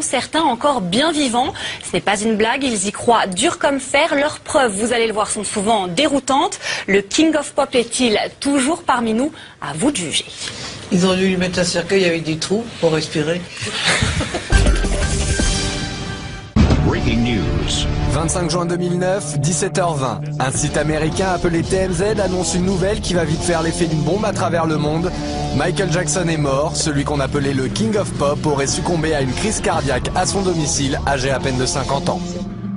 certains encore bien vivants. Ce n'est pas une blague, ils y croient dur comme fer. Leurs preuves, vous allez le voir, sont souvent déroutantes. Le King of Pop est-il toujours parmi nous? À vous de juger. Ils ont dû lui mettre un cercueil avec des trous pour respirer. Breaking news. 25 juin 2009, 17h20. Un site américain appelé TMZ annonce une nouvelle qui va vite faire l'effet d'une bombe à travers le monde. Michael Jackson est mort. Celui qu'on appelait le King of Pop aurait succombé à une crise cardiaque à son domicile, âgé à peine de 50 ans.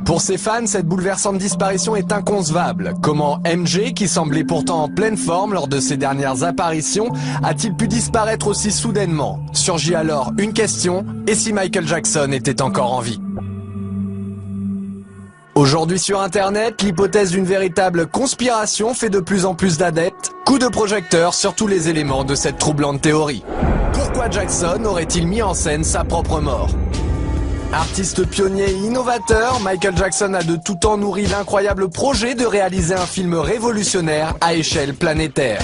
Pour ses fans, cette bouleversante disparition est inconcevable. Comment MJ, qui semblait pourtant en pleine forme lors de ses dernières apparitions, a-t-il pu disparaître aussi soudainement? Surgit alors une question, et si Michael Jackson était encore en vie? Aujourd'hui sur Internet, l'hypothèse d'une véritable conspiration fait de plus en plus d'adeptes. Coup de projecteur sur tous les éléments de cette troublante théorie. Pourquoi Jackson aurait-il mis en scène sa propre mort? Artiste pionnier et innovateur, Michael Jackson a de tout temps nourri l'incroyable projet de réaliser un film révolutionnaire à échelle planétaire.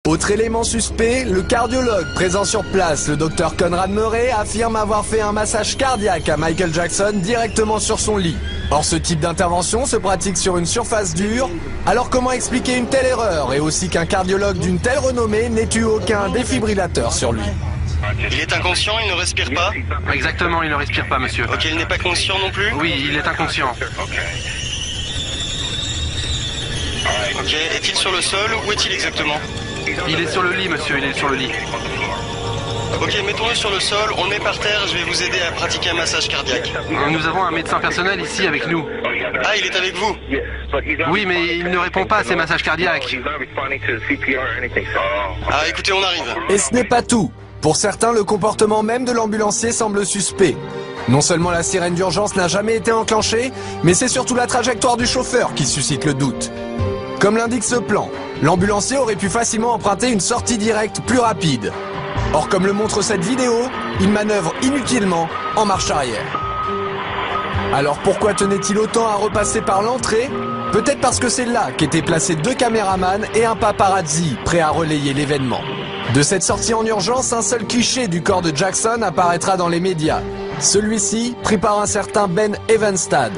Autre élément suspect, le cardiologue présent sur place, le docteur Conrad Murray, affirme avoir fait un massage cardiaque à Michael Jackson directement sur son lit. Or ce type d'intervention se pratique sur une surface dure. Alors comment expliquer une telle erreur et aussi qu'un cardiologue d'une telle renommée n'ait eu aucun défibrillateur sur lui? Il est inconscient, il ne respire pas? Exactement, il ne respire pas, monsieur. Ok, il n'est pas conscient non plus? Oui, il est inconscient. Ok, est-il sur le sol? Où est-il exactement? Il est sur le lit, monsieur, il est sur le lit. Ok, mettons-le sur le sol, on est par terre, je vais vous aider à pratiquer un massage cardiaque. Nous avons un médecin personnel ici avec nous. Ah, il est avec vous? Oui, mais il ne répond pas à ces massages cardiaques. Ah, écoutez, on arrive. Et ce n'est pas tout. Pour certains, le comportement même de l'ambulancier semble suspect. Non seulement la sirène d'urgence n'a jamais été enclenchée, mais c'est surtout la trajectoire du chauffeur qui suscite le doute. Comme l'indique ce plan, l'ambulancier aurait pu facilement emprunter une sortie directe plus rapide. Or, comme le montre cette vidéo, il manœuvre inutilement en marche arrière. Alors pourquoi tenait-il autant à repasser par l'entrée? Peut-être parce que c'est là qu'étaient placés 2 caméramans et un paparazzi prêts à relayer l'événement. De cette sortie en urgence, un seul cliché du corps de Jackson apparaîtra dans les médias. Celui-ci pris par un certain Ben Evenstad.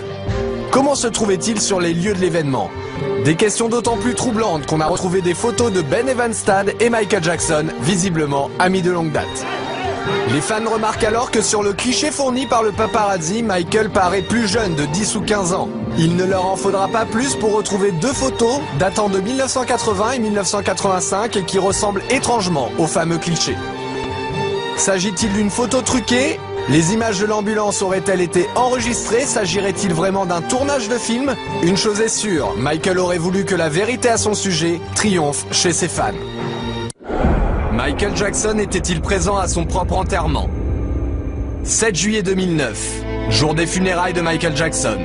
Comment se trouvait-il sur les lieux de l'événement? Des questions d'autant plus troublantes qu'on a retrouvé des photos de Ben Evenstad et Michael Jackson, visiblement amis de longue date. Les fans remarquent alors que sur le cliché fourni par le paparazzi, Michael paraît plus jeune de 10 ou 15 ans. Il ne leur en faudra pas plus pour retrouver 2 photos datant de 1980 et 1985 et qui ressemblent étrangement au fameux cliché. S'agit-il d'une photo truquée? Les images de l'ambulance auraient-elles été enregistrées? S'agirait-il vraiment d'un tournage de film? Une chose est sûre, Michael aurait voulu que la vérité à son sujet triomphe chez ses fans. Michael Jackson était-il présent à son propre enterrement? 7 juillet 2009, jour des funérailles de Michael Jackson.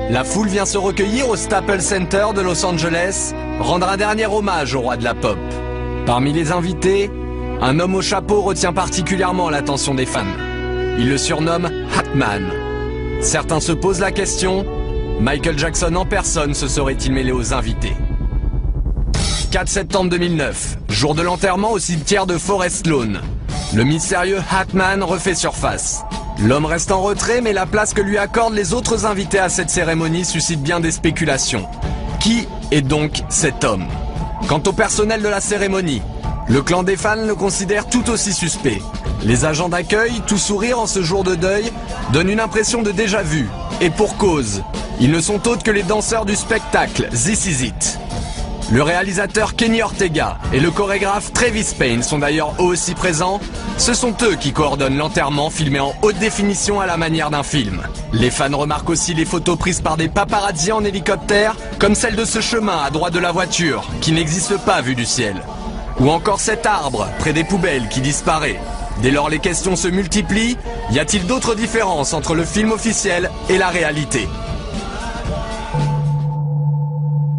La foule vient se recueillir au Staples Center de Los Angeles, rendre un dernier hommage au roi de la pop. Parmi les invités, un homme au chapeau retient particulièrement l'attention des fans. Il le surnomme Hatman. Certains se posent la question, Michael Jackson en personne se serait-il mêlé aux invités? 4 septembre 2009, jour de l'enterrement au cimetière de Forest Lawn. Le mystérieux Hatman refait surface. L'homme reste en retrait, mais la place que lui accordent les autres invités à cette cérémonie suscite bien des spéculations. Qui est donc cet homme? Quant au personnel de la cérémonie, le clan des fans le considère tout aussi suspect. Les agents d'accueil, tout sourire en ce jour de deuil, donnent une impression de déjà-vu. Et pour cause, ils ne sont autres que les danseurs du spectacle This Is It. Le réalisateur Kenny Ortega et le chorégraphe Travis Payne sont d'ailleurs eux aussi présents. Ce sont eux qui coordonnent l'enterrement filmé en haute définition à la manière d'un film. Les fans remarquent aussi les photos prises par des paparazzis en hélicoptère, comme celle de ce chemin à droite de la voiture, qui n'existe pas vu du ciel. Ou encore cet arbre près des poubelles qui disparaît. Dès lors les questions se multiplient, y a-t-il d'autres différences entre le film officiel et la réalité?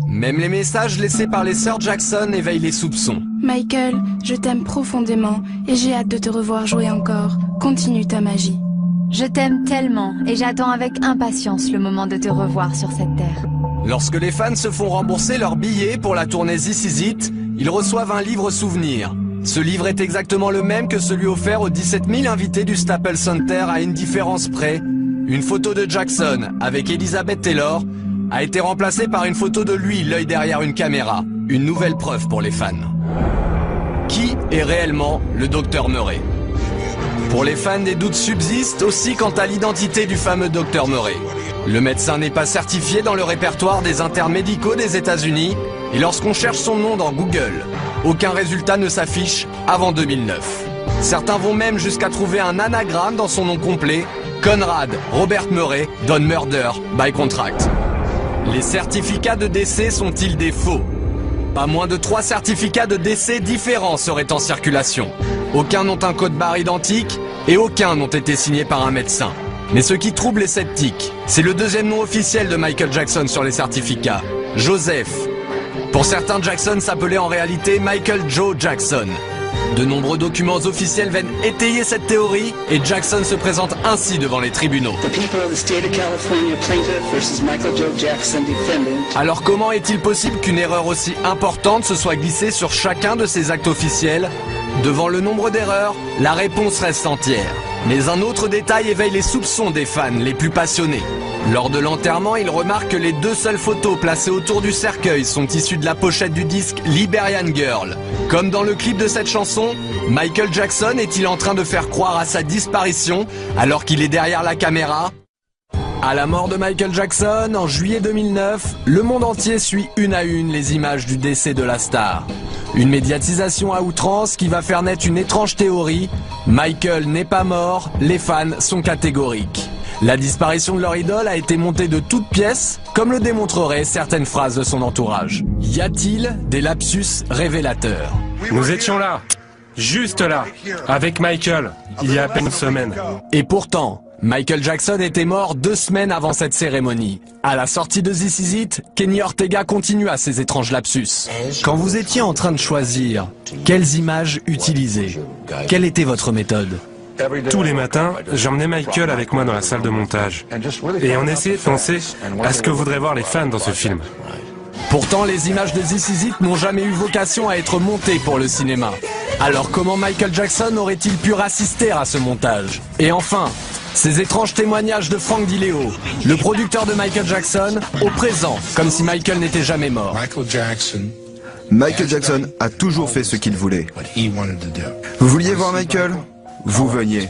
Même les messages laissés par les sœurs Jackson éveillent les soupçons. Michael, je t'aime profondément et j'ai hâte de te revoir jouer encore. Continue ta magie. Je t'aime tellement et j'attends avec impatience le moment de te revoir sur cette terre. Lorsque les fans se font rembourser leurs billets pour la tournée This Is It, ils reçoivent un livre souvenir. Ce livre est exactement le même que celui offert aux 17 000 invités du Staples Center à une différence près. Une photo de Jackson avec Elizabeth Taylor a été remplacée par une photo de lui, l'œil derrière une caméra. Une nouvelle preuve pour les fans. Qui est réellement le Dr Murray? Pour les fans, des doutes subsistent aussi quant à l'identité du fameux Dr Murray. Le médecin n'est pas certifié dans le répertoire des internes médicaux des États-Unis et lorsqu'on cherche son nom dans Google, aucun résultat ne s'affiche avant 2009. Certains vont même jusqu'à trouver un anagramme dans son nom complet, Conrad Robert Murray, Done Murder by Contract. Les certificats de décès sont-ils des faux? Pas moins de 3 certificats de décès différents seraient en circulation. Aucun n'ont un code barre identique et aucun n'ont été signés par un médecin. Mais ce qui trouble les sceptiques, c'est le deuxième nom officiel de Michael Jackson sur les certificats, Joseph. Pour certains, Jackson s'appelait en réalité Michael Joe Jackson. De nombreux documents officiels viennent étayer cette théorie et Jackson se présente ainsi devant les tribunaux. Alors comment est-il possible qu'une erreur aussi importante se soit glissée sur chacun de ces actes officiels? Devant le nombre d'erreurs, la réponse reste entière. Mais un autre détail éveille les soupçons des fans les plus passionnés. Lors de l'enterrement, ils remarquent que les 2 seules photos placées autour du cercueil sont issues de la pochette du disque Liberian Girl. Comme dans le clip de cette chanson, Michael Jackson est-il en train de faire croire à sa disparition alors qu'il est derrière la caméra? À la mort de Michael Jackson, en juillet 2009, le monde entier suit une à une les images du décès de la star. Une médiatisation à outrance qui va faire naître une étrange théorie. Michael n'est pas mort, les fans sont catégoriques. La disparition de leur idole a été montée de toutes pièces, comme le démontreraient certaines phrases de son entourage. Y a-t-il des lapsus révélateurs? Nous étions là, juste là, avec Michael, il y a à peine une semaine. Et pourtant, Michael Jackson était mort 2 semaines avant cette cérémonie. À la sortie de This Is It, Kenny Ortega continua ses étranges lapsus. Quand vous étiez en train de choisir, quelles images utiliser? Quelle était votre méthode? Tous les matins, j'emmenais Michael avec moi dans la salle de montage. Et on essayait de penser à ce que voudraient voir les fans dans ce film. Pourtant, les images de This Is It n'ont jamais eu vocation à être montées pour le cinéma. Alors comment Michael Jackson aurait-il pu assister à ce montage? Et enfin, ces étranges témoignages de Frank DiLeo, le producteur de Michael Jackson, au présent, comme si Michael n'était jamais mort. Michael Jackson a toujours fait ce qu'il voulait. Vous vouliez voir Michael? Vous veniez.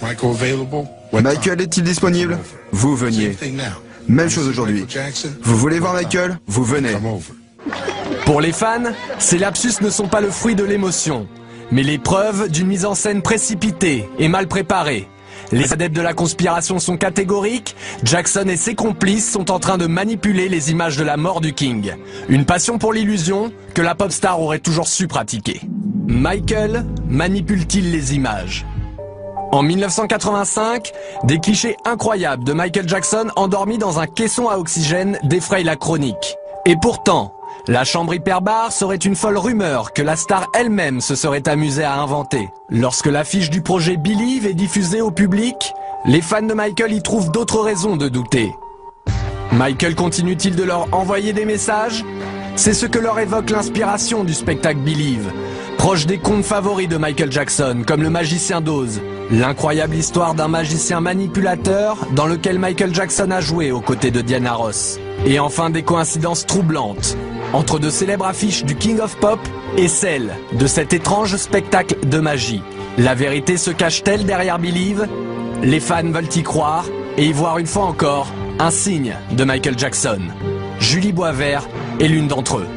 Michael est-il disponible? Vous veniez. Même chose aujourd'hui. Vous voulez voir Michael? Vous venez. Pour les fans, ces lapsus ne sont pas le fruit de l'émotion, mais les preuves d'une mise en scène précipitée et mal préparée. Les adeptes de la conspiration sont catégoriques, Jackson et ses complices sont en train de manipuler les images de la mort du King. Une passion pour l'illusion que la pop star aurait toujours su pratiquer. Michael manipule-t-il les images? En 1985, des clichés incroyables de Michael Jackson endormi dans un caisson à oxygène défrayent la chronique. Et pourtant, la chambre hyperbare serait une folle rumeur que la star elle-même se serait amusée à inventer. Lorsque l'affiche du projet Believe est diffusée au public, les fans de Michael y trouvent d'autres raisons de douter. Michael continue-t-il de leur envoyer des messages? C'est ce que leur évoque l'inspiration du spectacle Believe, proche des contes favoris de Michael Jackson, comme Le Magicien d'Oz, l'incroyable histoire d'un magicien manipulateur dans lequel Michael Jackson a joué aux côtés de Diana Ross. Et enfin des coïncidences troublantes entre de célèbres affiches du King of Pop et celles de cet étrange spectacle de magie. La vérité se cache-t-elle derrière Believe? Les fans veulent y croire et y voir une fois encore un signe de Michael Jackson. Julie Boisvert est l'une d'entre eux.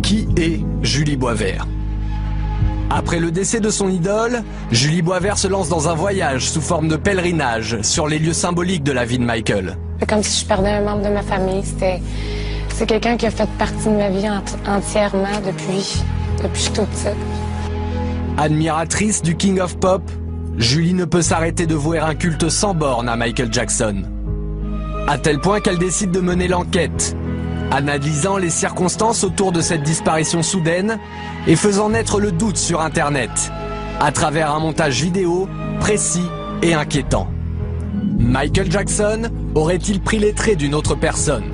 Qui est Julie Boisvert? Après le décès de son idole, Julie Boisvert se lance dans un voyage sous forme de pèlerinage sur les lieux symboliques de la vie de Michael. C'est comme si je perdais un membre de ma famille. C'est quelqu'un qui a fait partie de ma vie entièrement depuis que je suis toute petite. Admiratrice du King of Pop, Julie ne peut s'arrêter de vouer un culte sans borne à Michael Jackson. À tel point qu'elle décide de mener l'enquête, analysant les circonstances autour de cette disparition soudaine et faisant naître le doute sur Internet, à travers un montage vidéo précis et inquiétant. Michael Jackson aurait-il pris les traits d'une autre personne?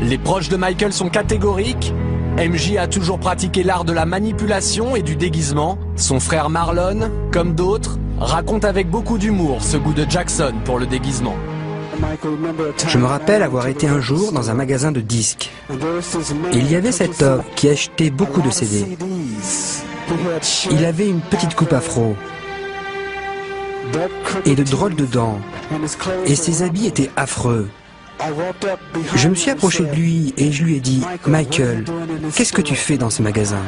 Les proches de Michael sont catégoriques. MJ a toujours pratiqué l'art de la manipulation et du déguisement. Son frère Marlon, comme d'autres, raconte avec beaucoup d'humour ce goût de Jackson pour le déguisement. Je me rappelle avoir été un jour dans un magasin de disques. Et il y avait cet homme qui achetait beaucoup de CD. Il avait une petite coupe afro et de drôles de dents. Et ses habits étaient affreux. Je me suis approché de lui et je lui ai dit « Michael, qu'est-ce que tu fais dans ce magasin ?»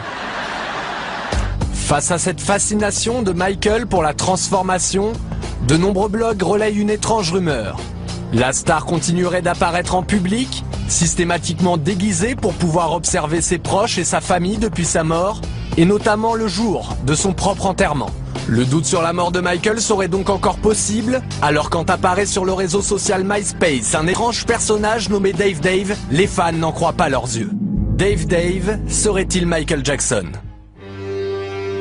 Face à cette fascination de Michael pour la transformation, de nombreux blogs relayent une étrange rumeur. La star continuerait d'apparaître en public, systématiquement déguisée pour pouvoir observer ses proches et sa famille depuis sa mort, et notamment le jour de son propre enterrement. Le doute sur la mort de Michael serait donc encore possible, alors quand apparaît sur le réseau social MySpace un étrange personnage nommé Dave Dave, les fans n'en croient pas leurs yeux. Dave Dave serait-il Michael Jackson?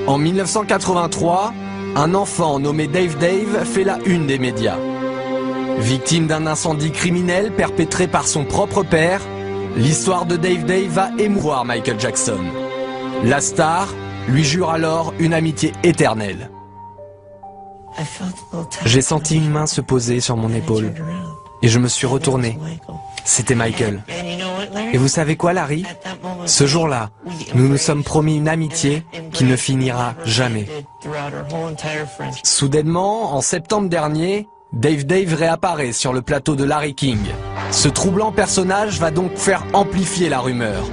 En 1983, un enfant nommé Dave Dave fait la une des médias. Victime d'un incendie criminel perpétré par son propre père, l'histoire de Dave Dave va émouvoir Michael Jackson. La star lui jure alors une amitié éternelle. J'ai senti une main se poser sur mon épaule et je me suis retourné. C'était Michael. Et vous savez quoi, Larry? Ce jour-là, nous nous sommes promis une amitié qui ne finira jamais. Soudainement, en septembre dernier, Dave Dave réapparaît sur le plateau de Larry King. Ce troublant personnage va donc faire amplifier la rumeur.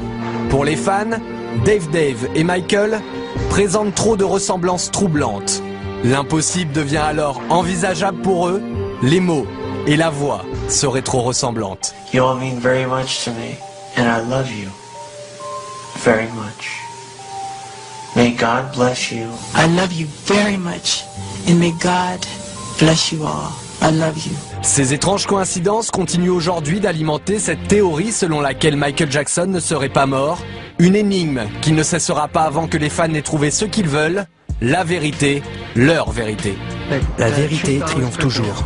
Pour les fans, Dave Dave et Michael présentent trop de ressemblances troublantes. L'impossible devient alors envisageable pour eux, les mots et la voix seraient trop ressemblantes. You all mean very much to me, and I love you very much. May God bless you. I love you very much, and may God bless you all. I love you. Ces étranges coïncidences continuent aujourd'hui d'alimenter cette théorie selon laquelle Michael Jackson ne serait pas mort. Une énigme qui ne cessera pas avant que les fans aient trouvé ce qu'ils veulent, la vérité, leur vérité. La vérité triomphe toujours.